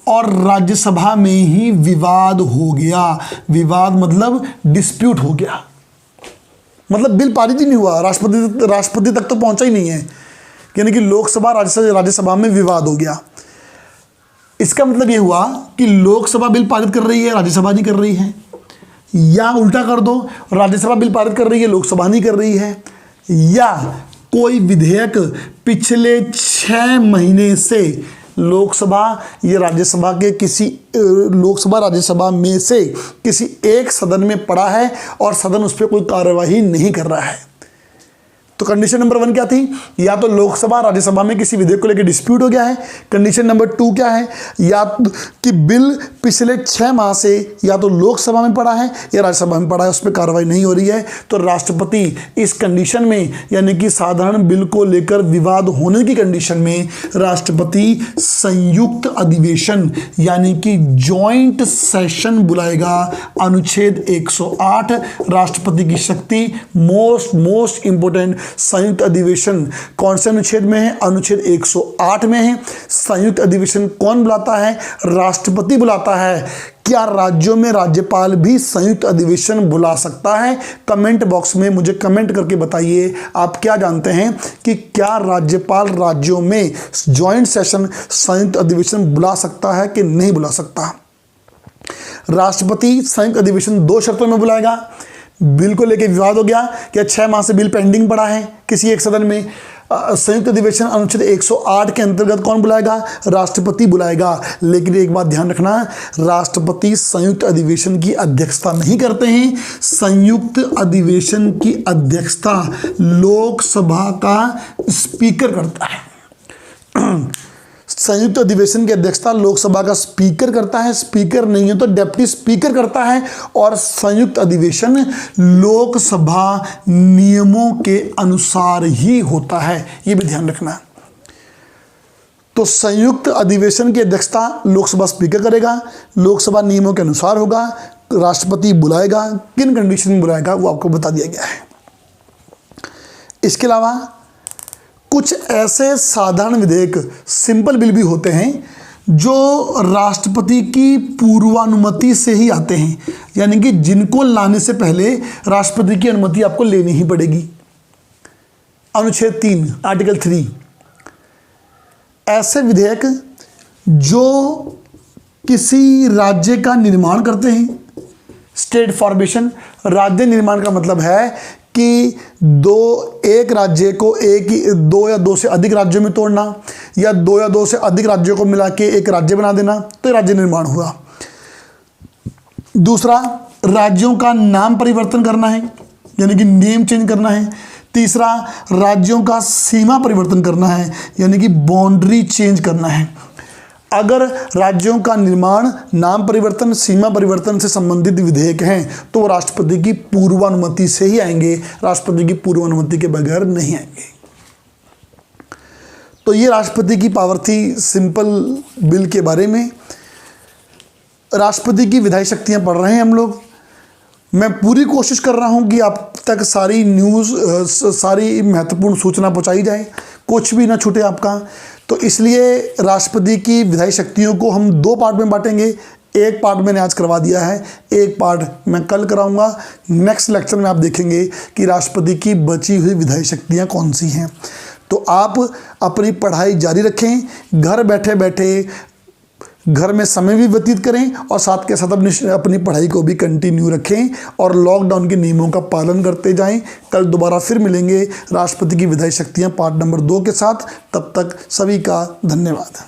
और राज्यसभा में ही विवाद हो गया, विवाद मतलब डिस्प्यूट हो गया, मतलब बिल पारित ही नहीं हुआ, राष्ट्रपति तक तो पहुंचा ही नहीं है, यानी कि लोकसभा राज्यसभा में विवाद हो गया। इसका मतलब ये हुआ कि लोकसभा बिल पारित कर रही है, राज्यसभा नहीं कर रही है, या उल्टा कर दो, राज्यसभा बिल पारित कर रही है, लोकसभा नहीं कर रही है, या कोई विधेयक पिछले 6 महीने से लोकसभा या राज्यसभा के किसी लोकसभा राज्यसभा में से किसी एक सदन में पड़ा है और सदन उस पर कोई कार्यवाही नहीं कर रहा है। तो कंडीशन नंबर 1 क्या थी? या तो लोकसभा राज्यसभा में किसी विधेयक को लेकर डिस्प्यूट हो गया है। कंडीशन नंबर 2 क्या है? या कि बिल पिछले 6 माह से या तो लोकसभा में पड़ा है या राज्यसभा में पड़ा है, उस पर कार्रवाई नहीं हो रही है। तो राष्ट्रपति इस कंडीशन में, यानी कि साधारण बिल को लेकर विवाद होने की कंडीशन में, राष्ट्रपति संयुक्त अधिवेशन यानी कि जॉइंट सेशन बुलाएगा। अनुच्छेद 108 राष्ट्रपति की शक्ति, मोस्ट इंपोर्टेंट, संयुक्त अधिवेशन कौन से अनुच्छेद में है? अनुच्छेद 108 में है। संयुक्त अधिवेशन कौन बुलाता है? राष्ट्रपति बुलाता है। क्या राज्यों में राज्यपाल भी संयुक्त अधिवेशन बुला सकता है? कमेंट बॉक्स में मुझे कमेंट करके बताइए, आप क्या जानते हैं कि क्या राज्यपाल राज्यों में जॉइंट सेशन संयुक्त अधिवेशन बुला सकता है कि नहीं बुला सकता? राष्ट्रपति संयुक्त अधिवेशन 2 शर्तों में बुलाएगा। बिल को लेकर विवाद हो गया, क्या 6 माह से बिल पेंडिंग पड़ा है किसी एक सदन में, संयुक्त अधिवेशन अनुच्छेद 108 के अंतर्गत कौन बुलाएगा? राष्ट्रपति बुलाएगा। लेकिन एक बात ध्यान रखना, राष्ट्रपति संयुक्त अधिवेशन की अध्यक्षता नहीं करते हैं। संयुक्त अधिवेशन की अध्यक्षता लोकसभा का स्पीकर करता है। संयुक्त अधिवेशन की अध्यक्षता लोकसभा का स्पीकर करता है, स्पीकर नहीं है तो डिप्टी स्पीकर करता है। और संयुक्त अधिवेशन लोकसभा नियमों के अनुसार ही होता है, यह भी ध्यान रखना। तो संयुक्त अधिवेशन की अध्यक्षता लोकसभा स्पीकर करेगा, लोकसभा नियमों के अनुसार होगा, राष्ट्रपति बुलाएगा। किन कंडीशन में बुलाएगा वो आपको बता दिया गया है। इसके अलावा कुछ ऐसे साधारण विधेयक, सिंपल बिल भी होते हैं जो राष्ट्रपति की पूर्वानुमति से ही आते हैं, यानी कि जिनको लाने से पहले राष्ट्रपति की अनुमति आपको लेनी ही पड़ेगी। अनुच्छेद 3 आर्टिकल 3, ऐसे विधेयक जो किसी राज्य का निर्माण करते हैं। स्टेट फॉर्मेशन, राज्य निर्माण का मतलब है कि एक राज्य को 2 या 2 से अधिक राज्यों में तोड़ना, या 2 या 2 से अधिक राज्यों को मिला के एक राज्य बना देना, तो राज्य निर्माण हुआ। दूसरा, राज्यों का नाम परिवर्तन करना है, यानी कि नेम चेंज करना है। तीसरा, राज्यों का सीमा परिवर्तन करना है, यानी कि बाउंड्री चेंज करना है। अगर राज्यों का निर्माण, नाम परिवर्तन, सीमा परिवर्तन से संबंधित विधेयक हैं तो वो राष्ट्रपति की पूर्वानुमति से ही आएंगे, राष्ट्रपति की पूर्वानुमति के बगैर नहीं आएंगे। तो ये राष्ट्रपति की पावर थी सिंपल बिल के बारे में। राष्ट्रपति की विधायी शक्तियां पढ़ रहे हैं हम लोग। मैं पूरी कोशिश कर रहा हूं कि आप तक सारी न्यूज़, सारी महत्वपूर्ण सूचना पहुंचाई जाए, कुछ भी ना छूटे आपका। तो इसलिए राष्ट्रपति की विधायी शक्तियों को हम 2 पार्ट में बांटेंगे। एक पार्ट मैंने आज करवा दिया है, एक पार्ट मैं कल कराऊंगा। नेक्स्ट लेक्चर में आप देखेंगे कि राष्ट्रपति की बची हुई विधायी शक्तियां कौन सी हैं। तो आप अपनी पढ़ाई जारी रखें, घर बैठे बैठे घर में समय भी व्यतीत करें और साथ के साथ अपनी पढ़ाई को भी कंटिन्यू रखें और लॉकडाउन के नियमों का पालन करते जाएं। कल दोबारा फिर मिलेंगे राष्ट्रपति की विधायी शक्तियां पार्ट नंबर 2 के साथ। तब तक सभी का धन्यवाद।